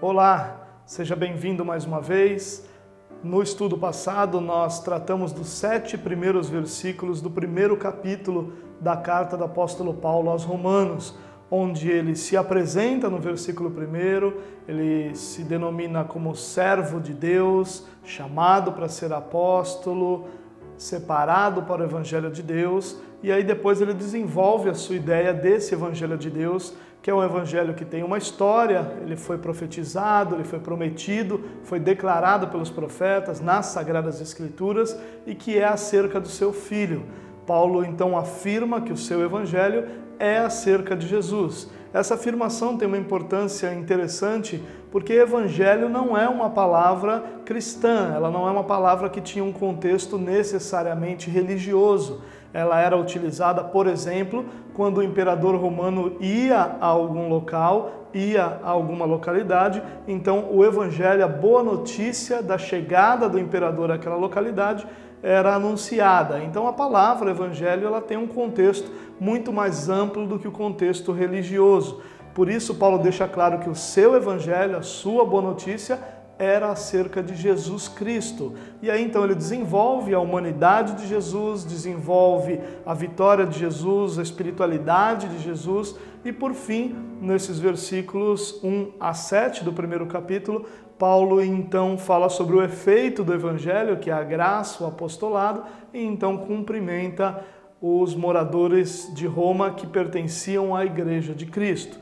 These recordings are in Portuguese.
Olá, seja bem-vindo mais uma vez. No estudo passado, nós tratamos dos 7 primeiros versículos do primeiro capítulo da carta do apóstolo Paulo aos Romanos, onde ele se apresenta no versículo 1, ele se denomina como servo de Deus, chamado para ser apóstolo, separado para o Evangelho de Deus, e aí depois ele desenvolve a sua ideia desse Evangelho de Deus, que é um evangelho que tem uma história, ele foi profetizado, ele foi prometido, foi declarado pelos profetas nas Sagradas Escrituras e que é acerca do seu Filho. Paulo então afirma que o seu evangelho é acerca de Jesus. Essa afirmação tem uma importância interessante porque evangelho não é uma palavra cristã, ela não é uma palavra que tinha um contexto necessariamente religioso. Ela era utilizada, por exemplo, quando o imperador romano ia a algum local, ia a alguma localidade, então o evangelho, a boa notícia da chegada do imperador àquela localidade era anunciada. Então a palavra evangelho ela tem um contexto muito mais amplo do que o contexto religioso. Por isso Paulo deixa claro que o seu evangelho, a sua boa notícia, era acerca de Jesus Cristo. E aí então ele desenvolve a humanidade de Jesus, desenvolve a vitória de Jesus, a espiritualidade de Jesus e por fim, nesses versículos 1 a 7 do primeiro capítulo, Paulo então fala sobre o efeito do evangelho, que é a graça, o apostolado, e então cumprimenta os moradores de Roma que pertenciam à igreja de Cristo.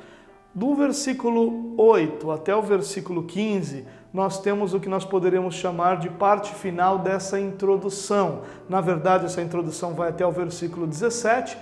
Do versículo 8 até o versículo 15, nós temos o que nós poderíamos chamar de parte final dessa introdução. Na verdade, essa introdução vai até o versículo 17,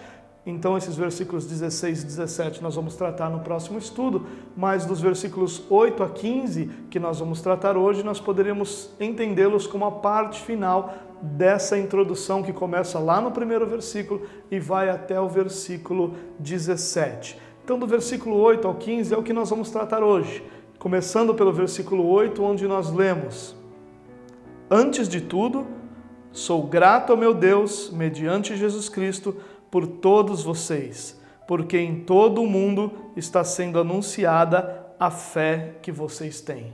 então esses versículos 16 e 17 nós vamos tratar no próximo estudo, mas dos versículos 8 a 15, que nós vamos tratar hoje, nós poderíamos entendê-los como a parte final dessa introdução que começa lá no primeiro versículo e vai até o versículo 17. Então, do versículo 8 ao 15 é o que nós vamos tratar hoje. Começando pelo versículo 8, onde nós lemos: Antes de tudo, sou grato ao meu Deus, mediante Jesus Cristo, por todos vocês, porque em todo o mundo está sendo anunciada a fé que vocês têm.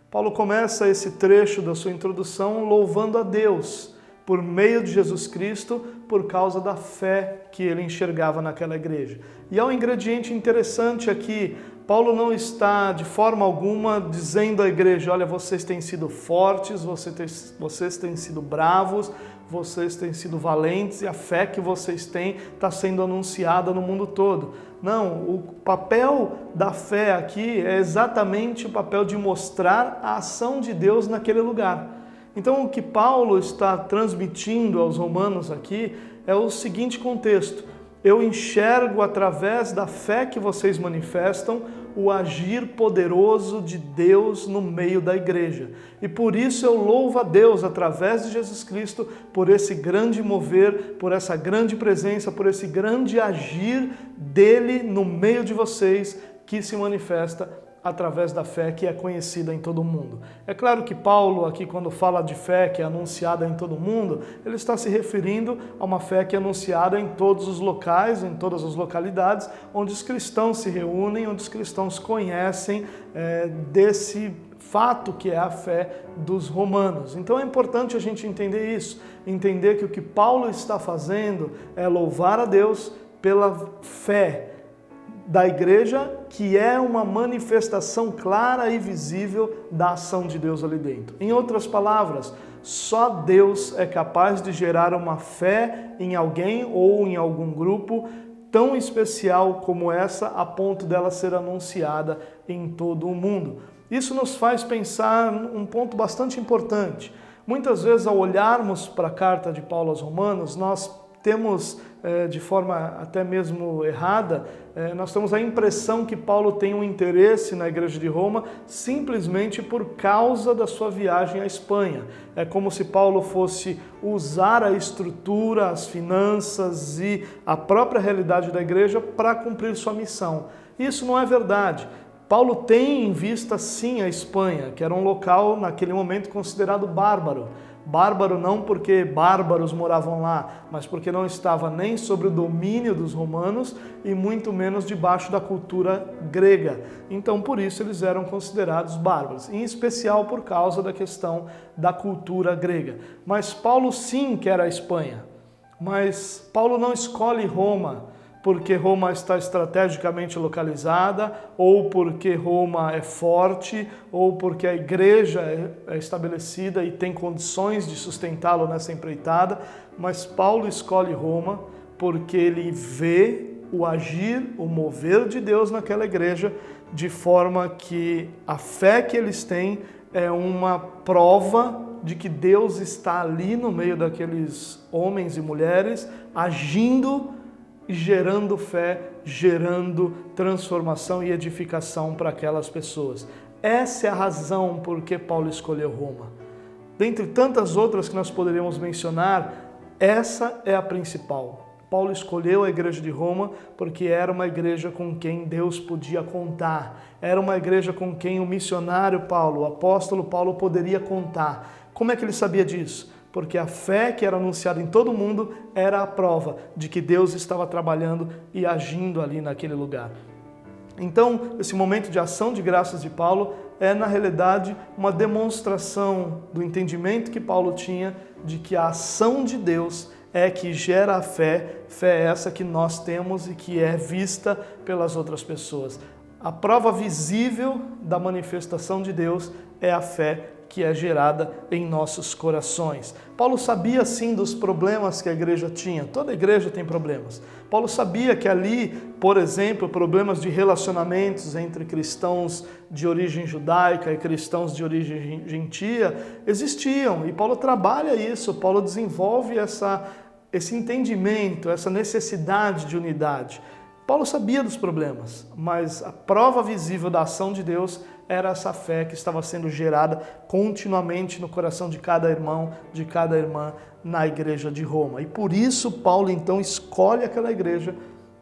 Paulo começa esse trecho da sua introdução louvando a Deus por meio de Jesus Cristo, por causa da fé que ele enxergava naquela igreja. E há um ingrediente interessante aqui. Paulo não está de forma alguma dizendo à igreja: olha, vocês têm sido fortes, vocês têm sido bravos, vocês têm sido valentes e a fé que vocês têm está sendo anunciada no mundo todo. Não, o papel da fé aqui é exatamente o papel de mostrar a ação de Deus naquele lugar. Então o que Paulo está transmitindo aos romanos aqui é o seguinte contexto: eu enxergo através da fé que vocês manifestam o agir poderoso de Deus no meio da igreja. E por isso eu louvo a Deus através de Jesus Cristo por esse grande mover, por essa grande presença, por esse grande agir dele no meio de vocês que se manifesta através da fé que é conhecida em todo o mundo. É claro que Paulo aqui, quando fala de fé que é anunciada em todo o mundo, ele está se referindo a uma fé que é anunciada em todos os locais, em todas as localidades, onde os cristãos se reúnem, onde os cristãos conhecem desse fato que é a fé dos romanos. Então é importante a gente entender isso, entender que o que Paulo está fazendo é louvar a Deus pela fé da igreja, que é uma manifestação clara e visível da ação de Deus ali dentro. Em outras palavras, só Deus é capaz de gerar uma fé em alguém ou em algum grupo tão especial como essa, a ponto dela ser anunciada em todo o mundo. Isso nos faz pensar um ponto bastante importante. Muitas vezes, ao olharmos para a carta de Paulo aos Romanos, nós temos, de forma até mesmo errada, nós temos a impressão que Paulo tem um interesse na igreja de Roma simplesmente por causa da sua viagem à Espanha. É como se Paulo fosse usar a estrutura, as finanças e a própria realidade da igreja para cumprir sua missão. Isso não é verdade. Paulo tem em vista sim a Espanha, que era um local naquele momento considerado bárbaro, Bárbaro não porque bárbaros moravam lá, mas porque não estava nem sob o domínio dos romanos e muito menos debaixo da cultura grega. Então, por isso, eles eram considerados bárbaros, em especial por causa da questão da cultura grega. Mas Paulo sim quer a Espanha, mas Paulo não escolhe Roma porque Roma está estrategicamente localizada, ou porque Roma é forte, ou porque a igreja é estabelecida e tem condições de sustentá-lo nessa empreitada, mas Paulo escolhe Roma porque ele vê o agir, o mover de Deus naquela igreja, de forma que a fé que eles têm é uma prova de que Deus está ali no meio daqueles homens e mulheres, agindo e gerando fé, gerando transformação e edificação para aquelas pessoas. Essa é a razão por que Paulo escolheu Roma. Dentre tantas outras que nós poderíamos mencionar, essa é a principal. Paulo escolheu a igreja de Roma porque era uma igreja com quem Deus podia contar. Era uma igreja com quem o missionário Paulo, o apóstolo Paulo, poderia contar. Como é que ele sabia disso? Porque a fé que era anunciada em todo mundo era a prova de que Deus estava trabalhando e agindo ali naquele lugar. Então, esse momento de ação de graças de Paulo é, na realidade, uma demonstração do entendimento que Paulo tinha de que a ação de Deus é que gera a fé essa que nós temos e que é vista pelas outras pessoas. A prova visível da manifestação de Deus é a fé que é gerada em nossos corações. Paulo sabia sim dos problemas que a igreja tinha, toda igreja tem problemas. Paulo sabia que ali, por exemplo, problemas de relacionamentos entre cristãos de origem judaica e cristãos de origem gentia existiam, e Paulo trabalha isso, Paulo desenvolve esse entendimento, essa necessidade de unidade. Paulo sabia dos problemas, mas a prova visível da ação de Deus era essa fé que estava sendo gerada continuamente no coração de cada irmão, de cada irmã na igreja de Roma. E por isso Paulo então escolhe aquela igreja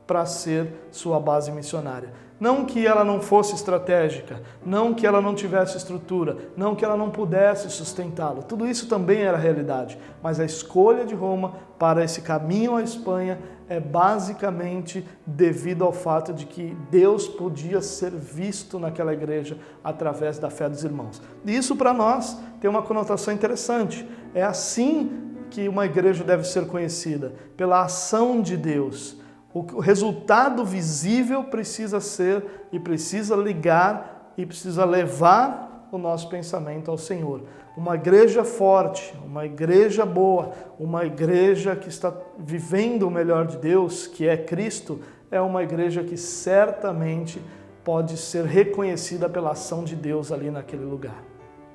para ser sua base missionária. Não que ela não fosse estratégica, não que ela não tivesse estrutura, não que ela não pudesse sustentá-lo. Tudo isso também era realidade, mas a escolha de Roma para esse caminho à Espanha é basicamente devido ao fato de que Deus podia ser visto naquela igreja através da fé dos irmãos. E isso para nós tem uma conotação interessante. É assim que uma igreja deve ser conhecida, pela ação de Deus. O resultado visível precisa ser e precisa ligar e precisa levar o nosso pensamento ao Senhor. Uma igreja forte, uma igreja boa, uma igreja que está vivendo o melhor de Deus, que é Cristo, é uma igreja que certamente pode ser reconhecida pela ação de Deus ali naquele lugar.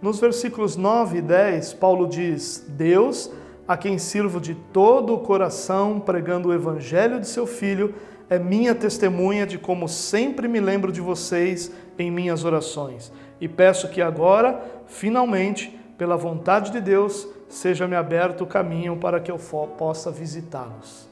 Nos versículos 9 e 10, Paulo diz: Deus, a quem sirvo de todo o coração, pregando o evangelho de seu Filho, é minha testemunha de como sempre me lembro de vocês em minhas orações. E peço que agora, finalmente, pela vontade de Deus, seja-me aberto o caminho para que eu possa visitá-los.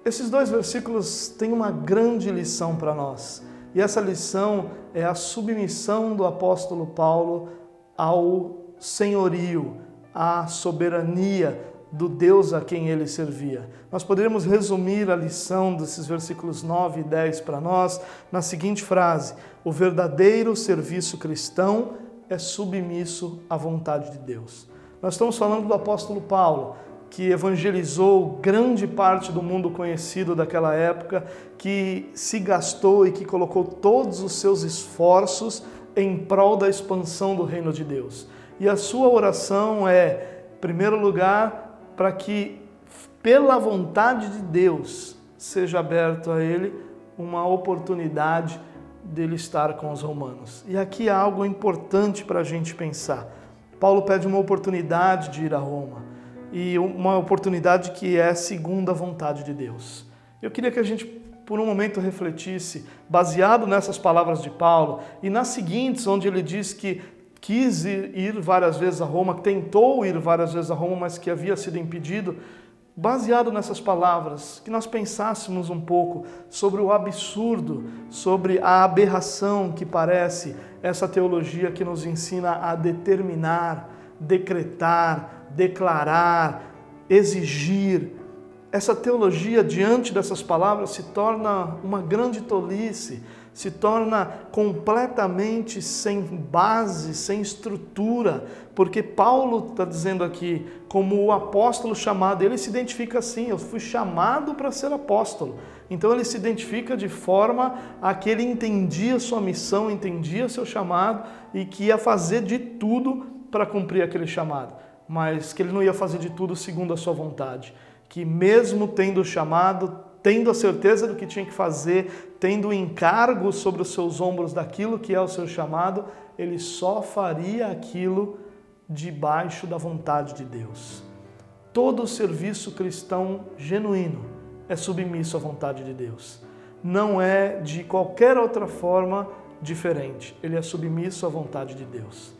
Esses dois versículos têm uma grande lição para nós. E essa lição é a submissão do apóstolo Paulo ao senhorio, à soberania do Deus a quem ele servia. Nós poderíamos resumir a lição desses versículos 9 e 10 para nós na seguinte frase: o verdadeiro serviço cristão é submisso à vontade de Deus. Nós estamos falando do apóstolo Paulo, que evangelizou grande parte do mundo conhecido daquela época, que se gastou e que colocou todos os seus esforços em prol da expansão do reino de Deus. E a sua oração é, em primeiro lugar, para que, pela vontade de Deus, seja aberto a ele uma oportunidade dele estar com os romanos. E aqui há algo importante para a gente pensar. Paulo pede uma oportunidade de ir a Roma, e uma oportunidade que é segundo a vontade de Deus. Eu queria que a gente, por um momento, refletisse, baseado nessas palavras de Paulo, e nas seguintes, onde ele diz que quis ir várias vezes a Roma, tentou ir várias vezes a Roma, mas que havia sido impedido. Baseado nessas palavras, que nós pensássemos um pouco sobre o absurdo, sobre a aberração que parece essa teologia que nos ensina a determinar decretar, declarar, exigir. Essa teologia, diante dessas palavras, se torna uma grande tolice, se torna completamente sem base, sem estrutura, porque Paulo está dizendo aqui, como o apóstolo chamado, ele se identifica assim: eu fui chamado para ser apóstolo. Então ele se identifica de forma a que ele entendia sua missão, entendia seu chamado e que ia fazer de tudo para cumprir aquele chamado, mas que ele não ia fazer de tudo segundo a sua vontade. Que mesmo tendo o chamado, tendo a certeza do que tinha que fazer, tendo o encargo sobre os seus ombros daquilo que é o seu chamado, ele só faria aquilo debaixo da vontade de Deus. Todo o serviço cristão genuíno é submisso à vontade de Deus. Não é de qualquer outra forma diferente. Ele é submisso à vontade de Deus.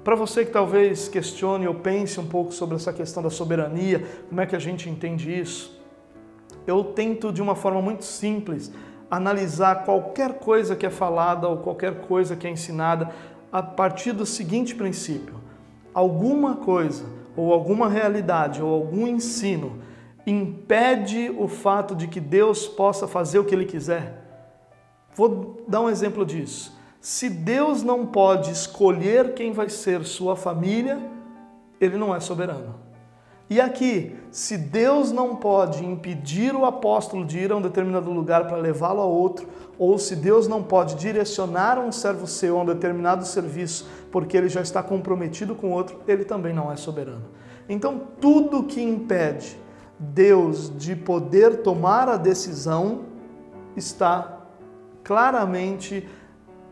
Para você que talvez questione ou pense um pouco sobre essa questão da soberania, como é que a gente entende isso? Eu tento, de uma forma muito simples, analisar qualquer coisa que é falada ou qualquer coisa que é ensinada a partir do seguinte princípio: alguma coisa, ou alguma realidade, ou algum ensino impede o fato de que Deus possa fazer o que Ele quiser? Vou dar um exemplo disso. Se Deus não pode escolher quem vai ser sua família, Ele não é soberano. E aqui, se Deus não pode impedir o apóstolo de ir a um determinado lugar para levá-lo a outro, ou se Deus não pode direcionar um servo seu a um determinado serviço porque ele já está comprometido com outro, Ele também não é soberano. Então, tudo que impede Deus de poder tomar a decisão está claramente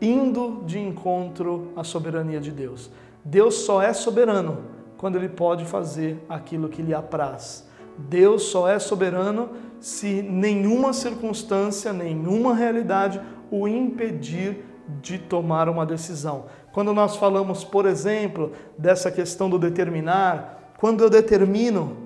indo de encontro à soberania de Deus. Deus só é soberano quando Ele pode fazer aquilo que lhe apraz. Deus só é soberano se nenhuma circunstância, nenhuma realidade o impedir de tomar uma decisão. Quando nós falamos, por exemplo, dessa questão do determinar, quando eu determino,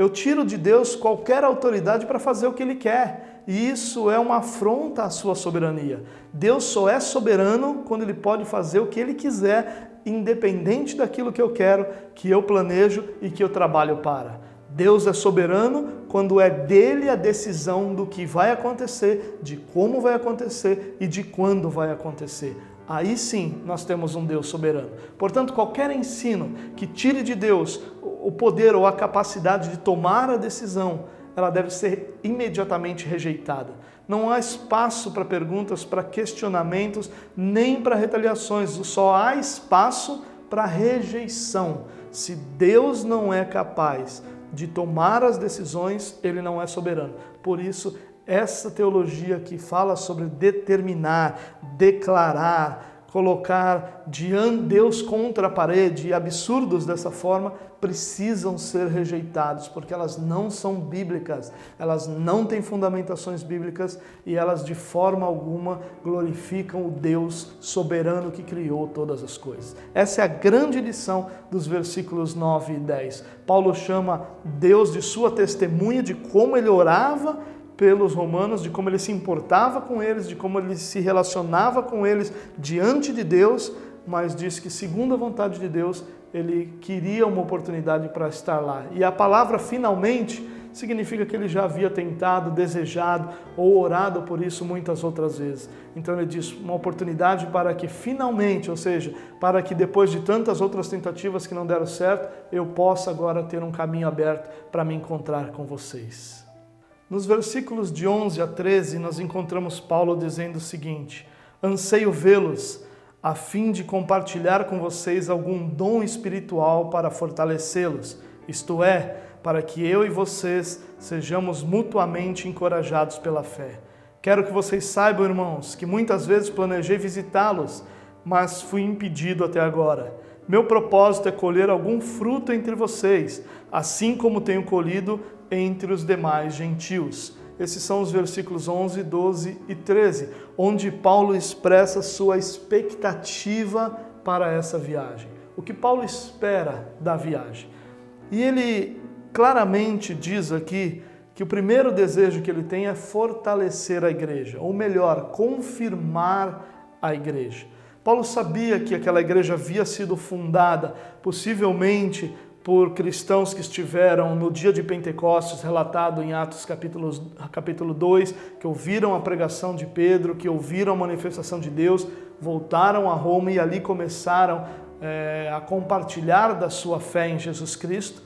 eu tiro de Deus qualquer autoridade para fazer o que Ele quer. E isso é uma afronta à sua soberania. Deus só é soberano quando Ele pode fazer o que Ele quiser, independente daquilo que eu quero, que eu planejo e que eu trabalho para. Deus é soberano quando é dele a decisão do que vai acontecer, de como vai acontecer e de quando vai acontecer. Aí sim nós temos um Deus soberano. Portanto, qualquer ensino que tire de Deus o poder ou a capacidade de tomar a decisão, ela deve ser imediatamente rejeitada. Não há espaço para perguntas, para questionamentos, nem para retaliações. Só há espaço para rejeição. Se Deus não é capaz de tomar as decisões, Ele não é soberano. Por isso, essa teologia que fala sobre determinar, declarar, colocar diante Deus contra a parede, absurdos dessa forma, precisam ser rejeitados, porque elas não são bíblicas, elas não têm fundamentações bíblicas e elas de forma alguma glorificam o Deus soberano que criou todas as coisas. Essa é a grande lição dos versículos 9 e 10. Paulo chama Deus de sua testemunha de como ele orava pelos romanos, de como ele se importava com eles, de como ele se relacionava com eles diante de Deus, mas diz que, segundo a vontade de Deus, ele queria uma oportunidade para estar lá. E a palavra finalmente significa que ele já havia tentado, desejado ou orado por isso muitas outras vezes. Então ele diz, uma oportunidade para que finalmente, ou seja, para que depois de tantas outras tentativas que não deram certo, eu possa agora ter um caminho aberto para me encontrar com vocês. Nos versículos de 11 a 13, nós encontramos Paulo dizendo o seguinte: anseio vê-los, a fim de compartilhar com vocês algum dom espiritual para fortalecê-los, isto é, para que eu e vocês sejamos mutuamente encorajados pela fé. Quero que vocês saibam, irmãos, que muitas vezes planejei visitá-los, mas fui impedido até agora. Meu propósito é colher algum fruto entre vocês, assim como tenho colhido entre os demais gentios. Esses são os versículos 11, 12 e 13, onde Paulo expressa sua expectativa para essa viagem. O que Paulo espera da viagem. E ele claramente diz aqui que o primeiro desejo que ele tem é fortalecer a igreja, ou melhor, confirmar a igreja. Paulo sabia que aquela igreja havia sido fundada, possivelmente por cristãos que estiveram no dia de Pentecostes, relatado em Atos capítulo 2, que ouviram a pregação de Pedro, que ouviram a manifestação de Deus, voltaram a Roma e ali começaram a compartilhar da sua fé em Jesus Cristo.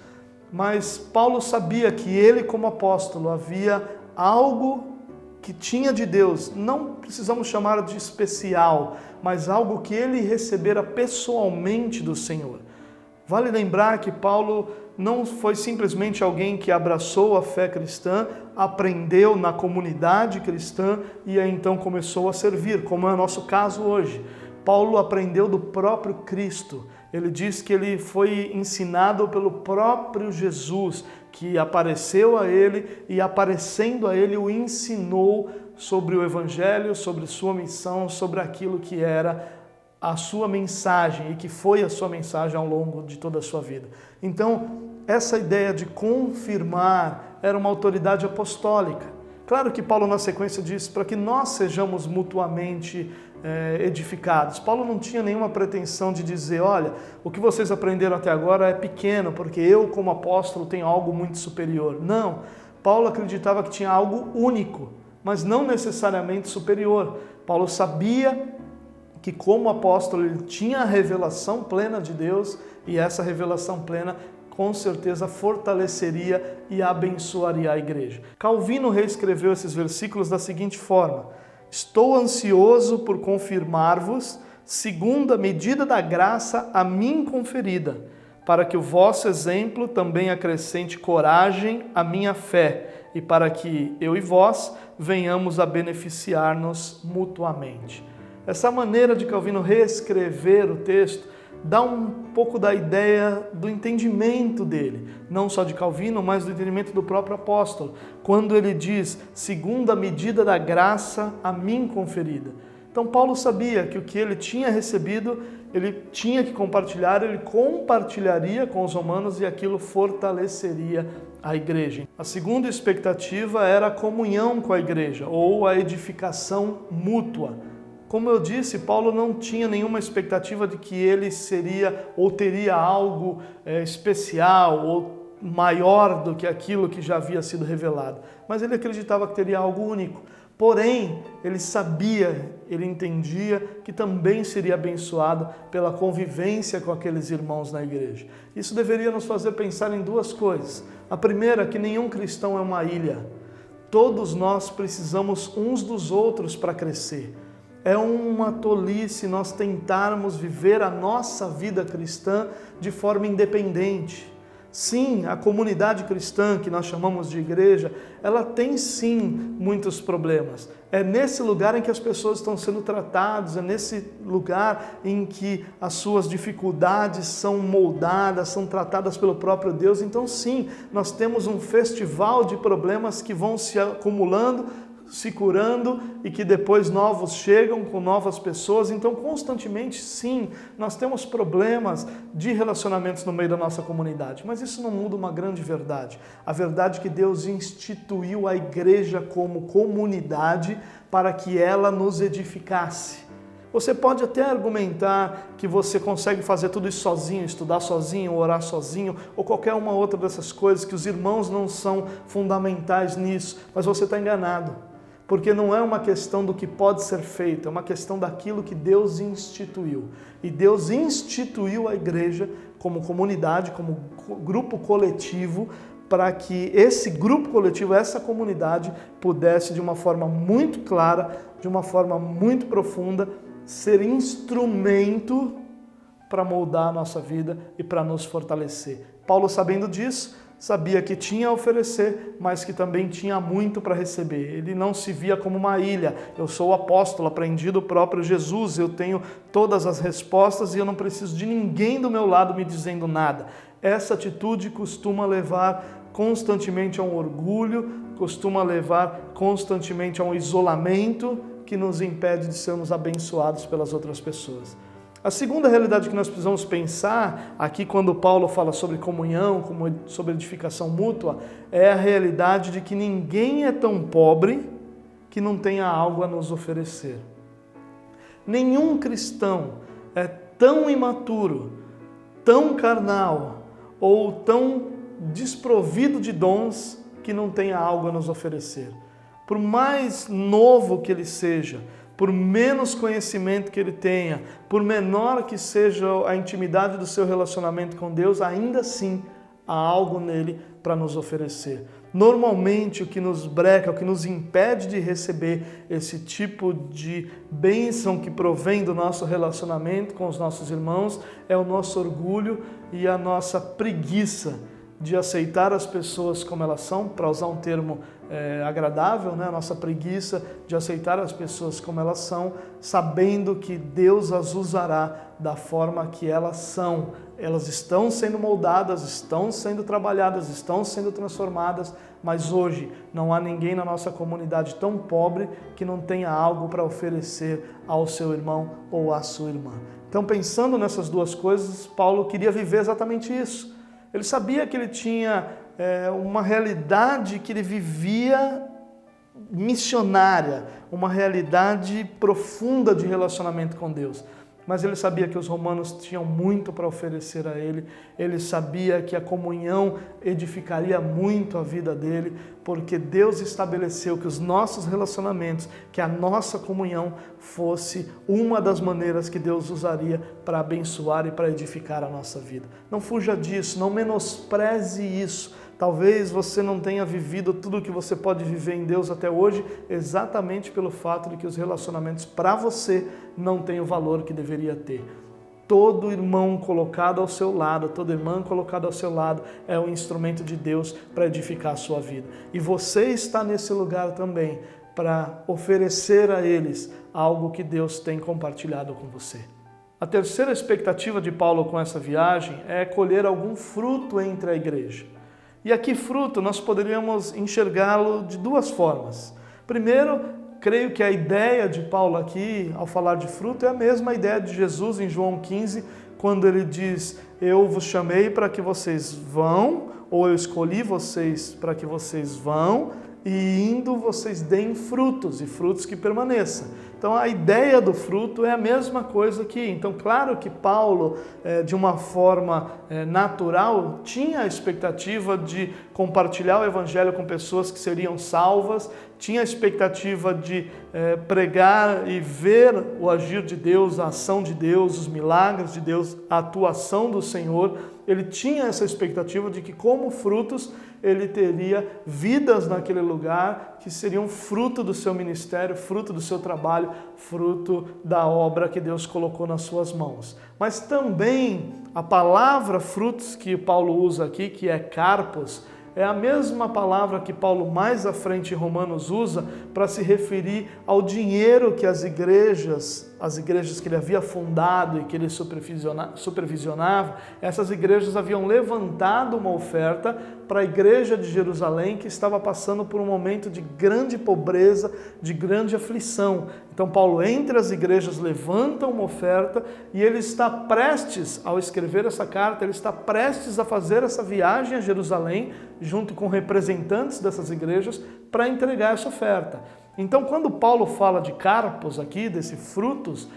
Mas Paulo sabia que ele, como apóstolo, havia algo que tinha de Deus, não precisamos chamar de especial, mas algo que ele recebera pessoalmente do Senhor. Vale lembrar que Paulo não foi simplesmente alguém que abraçou a fé cristã, aprendeu na comunidade cristã e aí então começou a servir, como é o nosso caso hoje. Paulo aprendeu do próprio Cristo. Ele diz que ele foi ensinado pelo próprio Jesus, que apareceu a ele e aparecendo a ele o ensinou sobre o Evangelho, sobre sua missão, sobre aquilo que era a sua mensagem e que foi a sua mensagem ao longo de toda a sua vida. Então, essa ideia de confirmar era uma autoridade apostólica. Claro que Paulo na sequência diz para que nós sejamos mutuamente edificados. Paulo não tinha nenhuma pretensão de dizer, olha, o que vocês aprenderam até agora é pequeno, porque eu como apóstolo tenho algo muito superior. Não, Paulo acreditava que tinha algo único, mas não necessariamente superior. Paulo sabia que como apóstolo ele tinha a revelação plena de Deus e essa revelação plena com certeza fortaleceria e abençoaria a igreja. Calvino reescreveu esses versículos da seguinte forma: estou ansioso por confirmar-vos, segundo a medida da graça a mim conferida, para que o vosso exemplo também acrescente coragem à minha fé e para que eu e vós venhamos a beneficiar-nos mutuamente. Essa maneira de Calvino reescrever o texto dá um pouco da ideia do entendimento dele, não só de Calvino, mas do entendimento do próprio apóstolo, quando ele diz, segundo a medida da graça a mim conferida. Então Paulo sabia que o que ele tinha recebido, ele tinha que compartilhar, ele compartilharia com os romanos e aquilo fortaleceria a igreja. A segunda expectativa era a comunhão com a igreja, ou a edificação mútua. Como eu disse, Paulo não tinha nenhuma expectativa de que ele seria ou teria algo especial ou maior do que aquilo que já havia sido revelado. Mas ele acreditava que teria algo único. Porém, ele sabia, ele entendia que também seria abençoado pela convivência com aqueles irmãos na igreja. Isso deveria nos fazer pensar em duas coisas. A primeira, que nenhum cristão é uma ilha. Todos nós precisamos uns dos outros para crescer. É uma tolice nós tentarmos viver a nossa vida cristã de forma independente. Sim, a comunidade cristã, que nós chamamos de igreja, ela tem sim muitos problemas. É nesse lugar em que as pessoas estão sendo tratadas, é nesse lugar em que as suas dificuldades são moldadas, são tratadas pelo próprio Deus. Então sim, nós temos um festival de problemas que vão se acumulando, se curando e que depois novos chegam com novas pessoas. Então constantemente sim, nós temos problemas de relacionamentos no meio da nossa comunidade, mas isso não muda uma grande verdade. A verdade é que Deus instituiu a igreja como comunidade para que ela nos edificasse. Você pode até argumentar que você consegue fazer tudo isso sozinho, estudar sozinho, orar sozinho, ou qualquer uma outra dessas coisas, que os irmãos não são fundamentais nisso, mas você está enganado. Porque não é uma questão do que pode ser feito, é uma questão daquilo que Deus instituiu. E Deus instituiu a igreja como comunidade, como grupo coletivo, para que esse grupo coletivo, essa comunidade, pudesse de uma forma muito clara, de uma forma muito profunda, ser instrumento para moldar a nossa vida e para nos fortalecer. Paulo, sabendo disso, sabia que tinha a oferecer, mas que também tinha muito para receber. Ele não se via como uma ilha. Eu sou o apóstolo, aprendi do próprio Jesus, eu tenho todas as respostas e eu não preciso de ninguém do meu lado me dizendo nada. Essa atitude costuma levar constantemente a um orgulho, costuma levar constantemente a um isolamento que nos impede de sermos abençoados pelas outras pessoas. A segunda realidade que nós precisamos pensar aqui quando Paulo fala sobre comunhão, sobre edificação mútua, é a realidade de que ninguém é tão pobre que não tenha algo a nos oferecer. Nenhum cristão é tão imaturo, tão carnal ou tão desprovido de dons que não tenha algo a nos oferecer. Por mais novo que ele seja, por menos conhecimento que ele tenha, por menor que seja a intimidade do seu relacionamento com Deus, ainda assim há algo nele para nos oferecer. Normalmente o que nos breca, o que nos impede de receber esse tipo de bênção que provém do nosso relacionamento com os nossos irmãos é o nosso orgulho e a nossa preguiça de aceitar as pessoas como elas são, para usar um termo agradável, né? A nossa preguiça de aceitar as pessoas como elas são, sabendo que Deus as usará da forma que elas são. Elas estão sendo moldadas, estão sendo trabalhadas, estão sendo transformadas, mas hoje não há ninguém na nossa comunidade tão pobre que não tenha algo para oferecer ao seu irmão ou à sua irmã. Então, pensando nessas duas coisas, Paulo queria viver exatamente isso. Ele sabia que ele tinha uma realidade que ele vivia missionária, uma realidade profunda de relacionamento com Deus. Mas ele sabia que os romanos tinham muito para oferecer a ele, ele sabia que a comunhão edificaria muito a vida dele, porque Deus estabeleceu que os nossos relacionamentos, que a nossa comunhão fosse uma das maneiras que Deus usaria para abençoar e para edificar a nossa vida. Não fuja disso, não menospreze isso. Talvez você não tenha vivido tudo o que você pode viver em Deus até hoje, exatamente pelo fato de que os relacionamentos para você não têm o valor que deveria ter. Todo irmão colocado ao seu lado, toda irmã colocada ao seu lado é um instrumento de Deus para edificar a sua vida. E você está nesse lugar também para oferecer a eles algo que Deus tem compartilhado com você. A terceira expectativa de Paulo com essa viagem é colher algum fruto entre a igreja. E aqui fruto nós poderíamos enxergá-lo de duas formas. Primeiro, creio que a ideia de Paulo aqui, ao falar de fruto, é a mesma ideia de Jesus em João 15, quando ele diz, eu vos chamei para que vocês vão, ou eu escolhi vocês para que vocês vão, e indo vocês deem frutos, e frutos que permaneçam. Então a ideia do fruto é a mesma coisa aqui. Então claro que Paulo, de uma forma natural, tinha a expectativa de compartilhar o evangelho com pessoas que seriam salvas, tinha a expectativa de pregar e ver o agir de Deus, a ação de Deus, os milagres de Deus, a atuação do Senhor. Ele tinha essa expectativa de que como frutos ele teria vidas naquele lugar que seriam fruto do seu ministério, fruto do seu trabalho, fruto da obra que Deus colocou nas suas mãos. Mas também a palavra frutos que Paulo usa aqui, que é karpos, é a mesma palavra que Paulo mais à frente em Romanos usa para se referir ao dinheiro que as igrejas que ele havia fundado e que ele supervisionava, essas igrejas haviam levantado uma oferta para a igreja de Jerusalém que estava passando por um momento de grande pobreza, de grande aflição. Então Paulo, entre as igrejas, levanta uma oferta e ele está prestes, ao escrever essa carta, ele está prestes a fazer essa viagem a Jerusalém, junto com representantes dessas igrejas, para entregar essa oferta. Então, quando Paulo fala de karpos aqui, desse frutos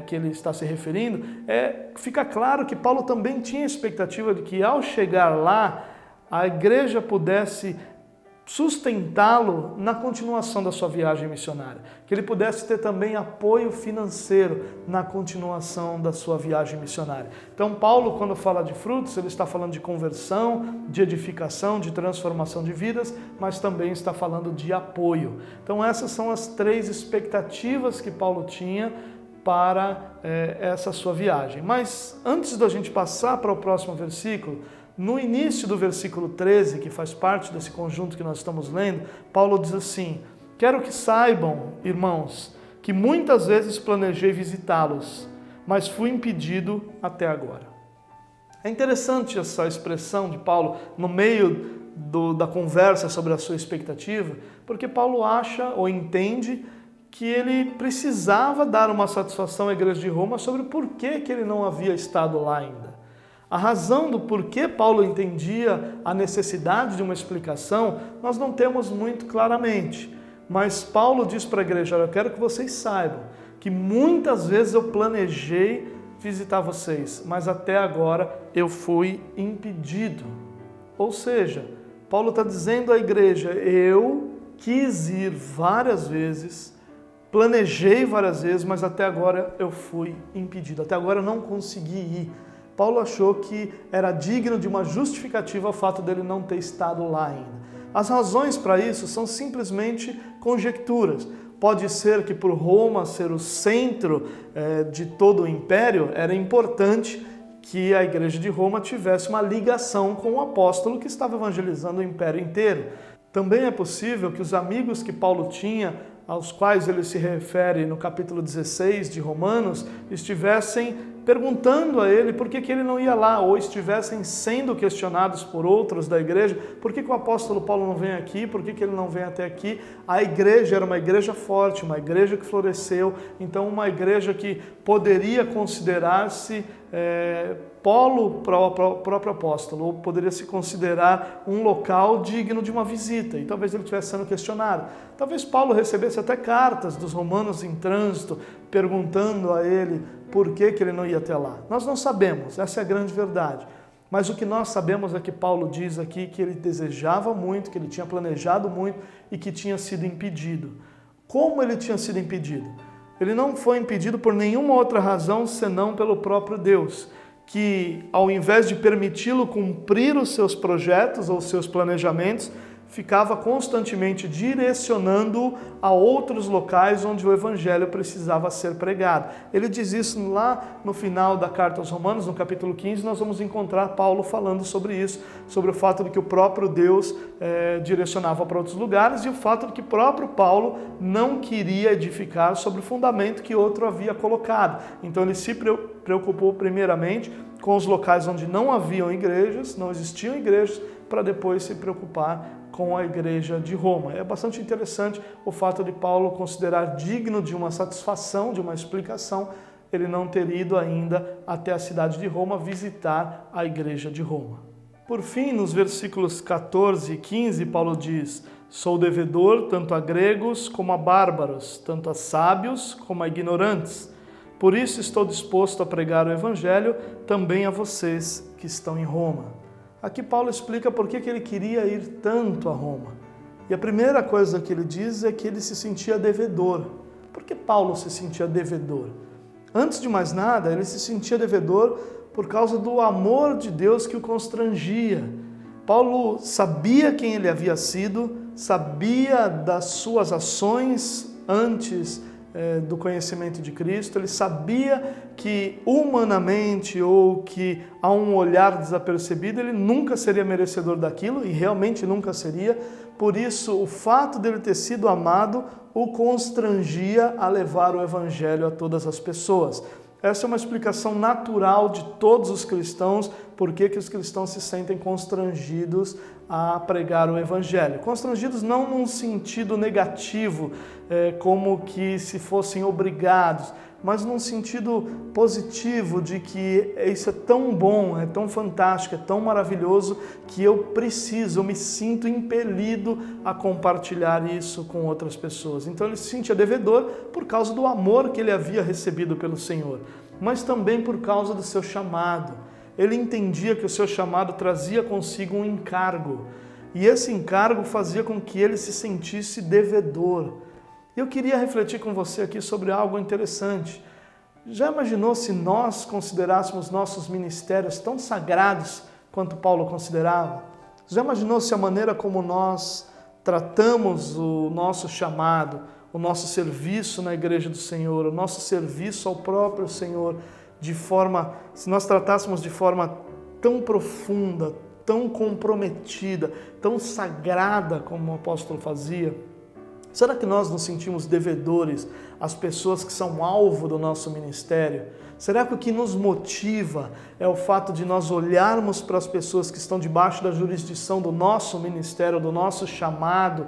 que ele está se referindo, fica claro que Paulo também tinha a expectativa de que ao chegar lá, a igreja pudesse sustentá-lo na continuação da sua viagem missionária, que ele pudesse ter também apoio financeiro na continuação da sua viagem missionária. Então Paulo, quando fala de frutos, ele está falando de conversão, de edificação, de transformação de vidas, mas também está falando de apoio. Então essas são as três expectativas que Paulo tinha para essa sua viagem. Mas antes da gente passar para o próximo versículo, no início do versículo 13, que faz parte desse conjunto que nós estamos lendo, Paulo diz assim: quero que saibam, irmãos, que muitas vezes planejei visitá-los, mas fui impedido até agora. É interessante essa expressão de Paulo no meio da conversa sobre a sua expectativa, porque Paulo acha ou entende que ele precisava dar uma satisfação à igreja de Roma sobre o porquê que ele não havia estado lá ainda. A razão do porquê Paulo entendia a necessidade de uma explicação, nós não temos muito claramente. Mas Paulo diz para a igreja: olha, eu quero que vocês saibam que muitas vezes eu planejei visitar vocês, mas até agora eu fui impedido. Ou seja, Paulo está dizendo à igreja, eu quis ir várias vezes, planejei várias vezes, mas até agora eu fui impedido, até agora eu não consegui ir. Paulo achou que era digno de uma justificativa o fato dele não ter estado lá ainda. As razões para isso são simplesmente conjecturas. Pode ser que por Roma ser o centro de todo o império, era importante que a igreja de Roma tivesse uma ligação com o apóstolo que estava evangelizando o império inteiro. Também é possível que os amigos que Paulo tinha, aos quais ele se refere no capítulo 16 de Romanos, estivessem perguntando a ele por que ele não ia lá, ou estivessem sendo questionados por outros da igreja, por que o apóstolo Paulo não vem aqui, por que ele não vem até aqui. A igreja era uma igreja forte, uma igreja que floresceu, então uma igreja que poderia considerar-se polo próprio apóstolo, ou poderia se considerar um local digno de uma visita, e talvez ele estivesse sendo questionado. Talvez Paulo recebesse até cartas dos romanos em trânsito, perguntando a ele por que ele não ia até lá. Nós não sabemos, essa é a grande verdade. Mas o que nós sabemos é que Paulo diz aqui que ele desejava muito, que ele tinha planejado muito e que tinha sido impedido. Como ele tinha sido impedido? Ele não foi impedido por nenhuma outra razão senão pelo próprio Deus, que ao invés de permiti-lo cumprir os seus projetos ou os seus planejamentos, ficava constantemente direcionando-o a outros locais onde o evangelho precisava ser pregado. Ele diz isso lá no final da carta aos Romanos, no capítulo 15, nós vamos encontrar Paulo falando sobre isso, sobre o fato de que o próprio Deus direcionava para outros lugares e o fato de que o próprio Paulo não queria edificar sobre o fundamento que outro havia colocado. Então ele se preocupou primeiramente com os locais onde não haviam igrejas, não existiam igrejas, para depois se preocupar com a igreja de Roma. É bastante interessante o fato de Paulo considerar digno de uma satisfação, de uma explicação, ele não ter ido ainda até a cidade de Roma visitar a igreja de Roma. Por fim, nos versículos 14 e 15, Paulo diz: sou devedor tanto a gregos como a bárbaros, tanto a sábios como a ignorantes. Por isso estou disposto a pregar o evangelho também a vocês que estão em Roma. Aqui Paulo explica por que ele queria ir tanto a Roma. E a primeira coisa que ele diz é que ele se sentia devedor. Por que Paulo se sentia devedor? Antes de mais nada, ele se sentia devedor por causa do amor de Deus que o constrangia. Paulo sabia quem ele havia sido, sabia das suas ações antes do conhecimento de Cristo, ele sabia que humanamente ou que a um olhar desapercebido ele nunca seria merecedor daquilo e realmente nunca seria, por isso o fato dele ter sido amado o constrangia a levar o evangelho a todas as pessoas. Essa é uma explicação natural de todos os cristãos, por que os cristãos se sentem constrangidos a pregar o evangelho. Constrangidos não num sentido negativo, como que se fossem obrigados, mas num sentido positivo de que isso é tão bom, é tão fantástico, é tão maravilhoso que eu me sinto impelido a compartilhar isso com outras pessoas. Então ele se sentia devedor por causa do amor que ele havia recebido pelo Senhor, mas também por causa do seu chamado. Ele entendia que o seu chamado trazia consigo um encargo, e esse encargo fazia com que ele se sentisse devedor. Eu queria refletir com você aqui sobre algo interessante. Já imaginou se nós considerássemos nossos ministérios tão sagrados quanto Paulo considerava? Já imaginou se a maneira como nós tratamos o nosso chamado, o nosso serviço na igreja do Senhor, o nosso serviço ao próprio Senhor, se nós tratássemos de forma tão profunda, tão comprometida, tão sagrada como o apóstolo fazia? Será que nós nos sentimos devedores às pessoas que são alvo do nosso ministério? Será que o que nos motiva é o fato de nós olharmos para as pessoas que estão debaixo da jurisdição do nosso ministério, do nosso chamado,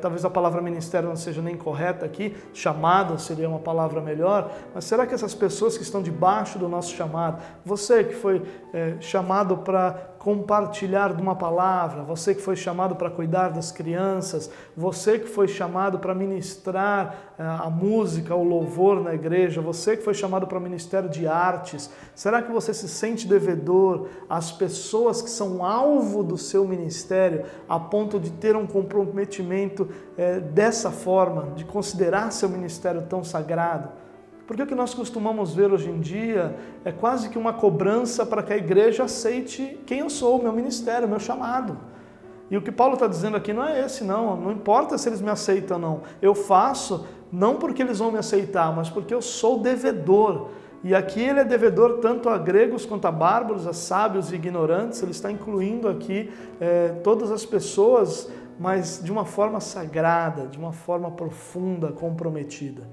talvez a palavra ministério não seja nem correta aqui, chamado seria uma palavra melhor, mas será que essas pessoas que estão debaixo do nosso chamado, você que foi chamado para compartilhar de uma palavra, você que foi chamado para cuidar das crianças, você que foi chamado para ministrar a música, o louvor na igreja, você que foi chamado para o ministério de artes, será que você se sente devedor às pessoas que são alvo do seu ministério a ponto de ter um comprometimento dessa forma, de considerar seu ministério tão sagrado? Porque o que nós costumamos ver hoje em dia é quase que uma cobrança para que a igreja aceite quem eu sou, meu ministério, meu chamado. E o que Paulo está dizendo aqui não é esse, não importa se eles me aceitam ou não. Eu faço não porque eles vão me aceitar, mas porque eu sou devedor. E aqui ele é devedor tanto a gregos quanto a bárbaros, a sábios e ignorantes. Ele está incluindo aqui todas as pessoas, mas de uma forma sagrada, de uma forma profunda, comprometida.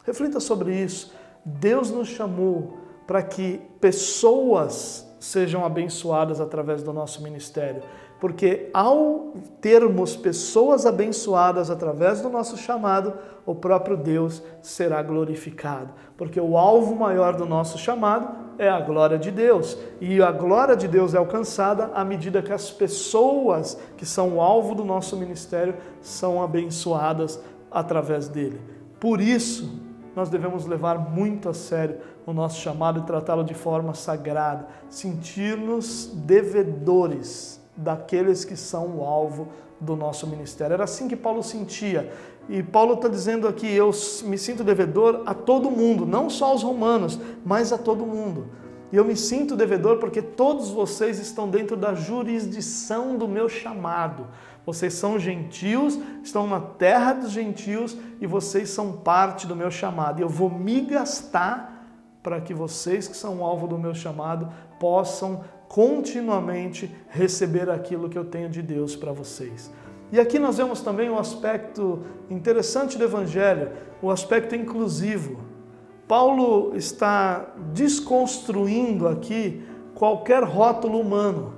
Reflita sobre isso. Deus nos chamou para que pessoas sejam abençoadas através do nosso ministério. Porque ao termos pessoas abençoadas através do nosso chamado, o próprio Deus será glorificado. Porque o alvo maior do nosso chamado é a glória de Deus. E a glória de Deus é alcançada à medida que as pessoas que são o alvo do nosso ministério são abençoadas através dele. Por isso, nós devemos levar muito a sério o nosso chamado e tratá-lo de forma sagrada, sentir-nos devedores daqueles que são o alvo do nosso ministério. Era assim que Paulo sentia. E Paulo está dizendo aqui, eu me sinto devedor a todo mundo, não só aos romanos, mas a todo mundo. E eu me sinto devedor porque todos vocês estão dentro da jurisdição do meu chamado. Vocês são gentios, estão na terra dos gentios e vocês são parte do meu chamado. E eu vou me gastar para que vocês que são o alvo do meu chamado possam continuamente receber aquilo que eu tenho de Deus para vocês. E aqui nós vemos também um aspecto interessante do Evangelho, o aspecto inclusivo. Paulo está desconstruindo aqui qualquer rótulo humano.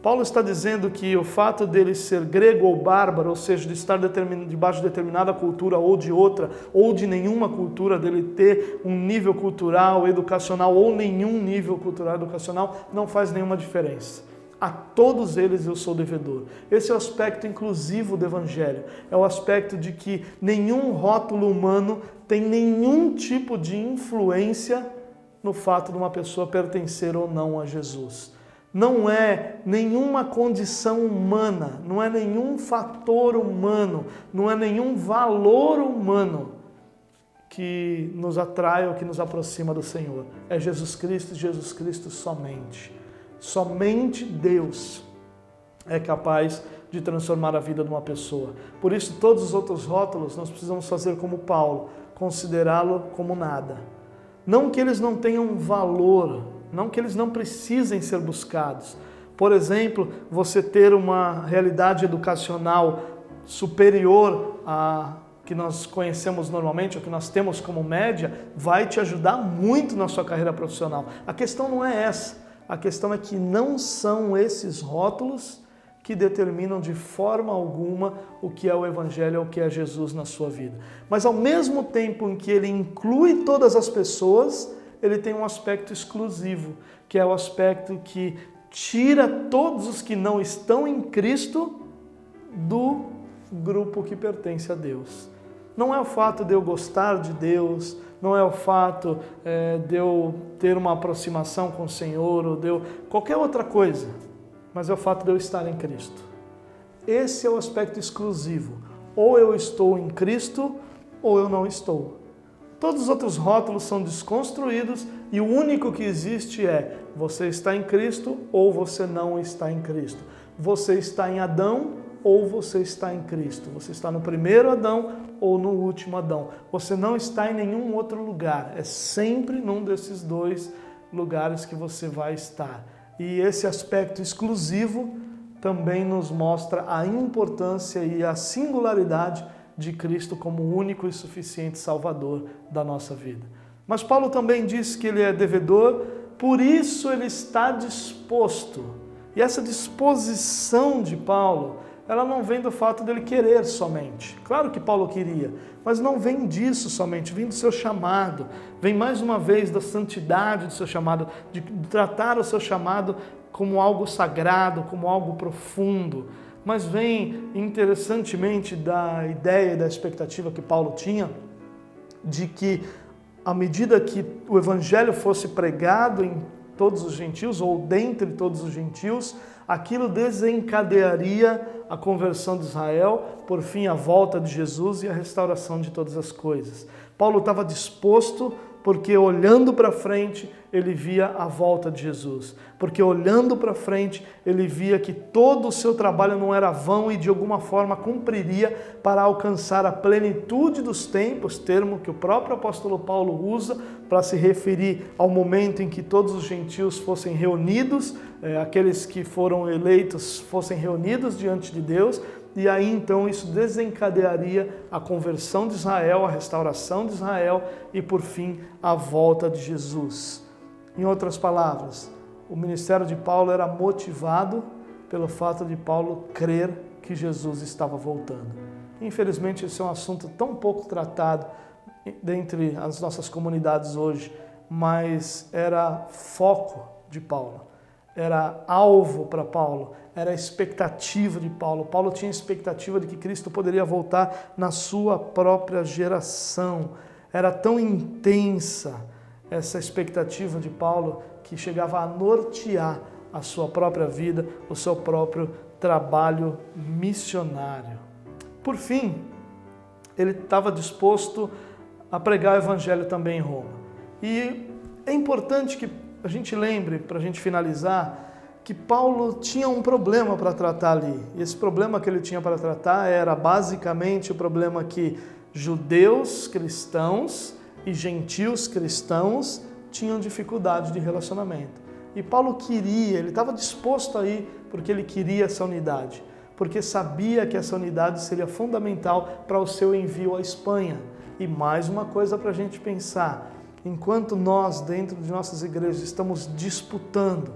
Paulo está dizendo que o fato dele ser grego ou bárbaro, ou seja, de estar debaixo de determinada cultura ou de outra, ou de nenhuma cultura, dele ter um nível cultural, educacional ou nenhum nível cultural, educacional, não faz nenhuma diferença. A todos eles eu sou devedor. Esse é o aspecto inclusivo do Evangelho. É o aspecto de que nenhum rótulo humano tem nenhum tipo de influência no fato de uma pessoa pertencer ou não a Jesus. Não é nenhuma condição humana, não é nenhum fator humano, não é nenhum valor humano que nos atrai ou que nos aproxima do Senhor. É Jesus Cristo e Jesus Cristo somente. Somente Deus é capaz de transformar a vida de uma pessoa. Por isso, todos os outros rótulos nós precisamos fazer como Paulo, considerá-lo como nada. Não que eles não tenham valor, não que eles não precisem ser buscados. Por exemplo, você ter uma realidade educacional superior à que nós conhecemos normalmente, ou que nós temos como média, vai te ajudar muito na sua carreira profissional. A questão não é essa. A questão é que não são esses rótulos que determinam de forma alguma o que é o Evangelho ou o que é Jesus na sua vida. Mas ao mesmo tempo em que ele inclui todas as pessoas, ele tem um aspecto exclusivo, que é o aspecto que tira todos os que não estão em Cristo do grupo que pertence a Deus. Não é o fato de eu gostar de Deus, não é o fato de eu ter uma aproximação com o Senhor, ou de eu qualquer outra coisa, mas é o fato de eu estar em Cristo. Esse é o aspecto exclusivo. Ou eu estou em Cristo, ou eu não estou. Todos os outros rótulos são desconstruídos e o único que existe é você está em Cristo ou você não está em Cristo. Você está em Adão ou você está em Cristo. Você está no primeiro Adão ou no último Adão. Você não está em nenhum outro lugar. É sempre num desses dois lugares que você vai estar. E esse aspecto exclusivo também nos mostra a importância e a singularidade de Cristo como o único e suficiente Salvador da nossa vida. Mas Paulo também diz que ele é devedor, por isso ele está disposto. E essa disposição de Paulo ela não vem do fato dele querer somente. Claro que Paulo queria, mas não vem disso somente, vem do seu chamado, vem mais uma vez da santidade do seu chamado, de tratar o seu chamado como algo sagrado, como algo profundo, mas vem interessantemente da ideia e da expectativa que Paulo tinha de que à medida que o evangelho fosse pregado em todos os gentios, ou dentre todos os gentios, aquilo desencadearia a conversão de Israel, por fim a volta de Jesus e a restauração de todas as coisas. Paulo estava disposto porque olhando para frente ele via a volta de Jesus, porque olhando para frente ele via que todo o seu trabalho não era vão e de alguma forma cumpriria para alcançar a plenitude dos tempos, termo que o próprio apóstolo Paulo usa para se referir ao momento em que todos os gentios fossem reunidos, aqueles que foram eleitos fossem reunidos diante de Deus, e aí então isso desencadearia a conversão de Israel, a restauração de Israel e por fim a volta de Jesus. Em outras palavras, o ministério de Paulo era motivado pelo fato de Paulo crer que Jesus estava voltando. Infelizmente esse é um assunto tão pouco tratado dentre as nossas comunidades hoje, mas era foco de Paulo, era alvo para Paulo, era a expectativa de Paulo. Paulo tinha expectativa de que Cristo poderia voltar na sua própria geração. Era tão intensa essa expectativa de Paulo que chegava a nortear a sua própria vida, o seu próprio trabalho missionário. Por fim, ele estava disposto a pregar o evangelho também em Roma. E é importante que a gente lembre, para a gente finalizar, que Paulo tinha um problema para tratar ali. E esse problema que ele tinha para tratar era basicamente o problema que judeus cristãos e gentios cristãos tinham dificuldade de relacionamento. E Paulo queria, ele estava disposto a ir porque ele queria essa unidade, porque sabia que essa unidade seria fundamental para o seu envio à Espanha. E mais uma coisa para a gente pensar, enquanto nós dentro de nossas igrejas estamos disputando,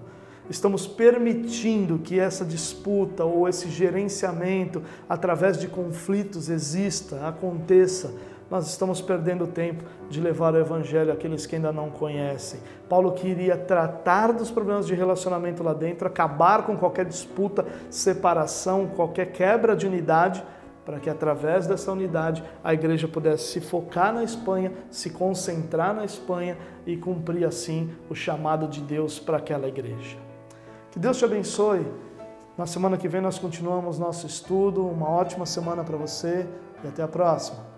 estamos permitindo que essa disputa ou esse gerenciamento através de conflitos exista, aconteça, nós estamos perdendo tempo de levar o evangelho àqueles que ainda não conhecem. Paulo queria tratar dos problemas de relacionamento lá dentro, acabar com qualquer disputa, separação, qualquer quebra de unidade, para que através dessa unidade a igreja pudesse se focar na Espanha, se concentrar na Espanha e cumprir assim o chamado de Deus para aquela igreja. Que Deus te abençoe. Na semana que vem nós continuamos nosso estudo. Uma ótima semana para você e até a próxima.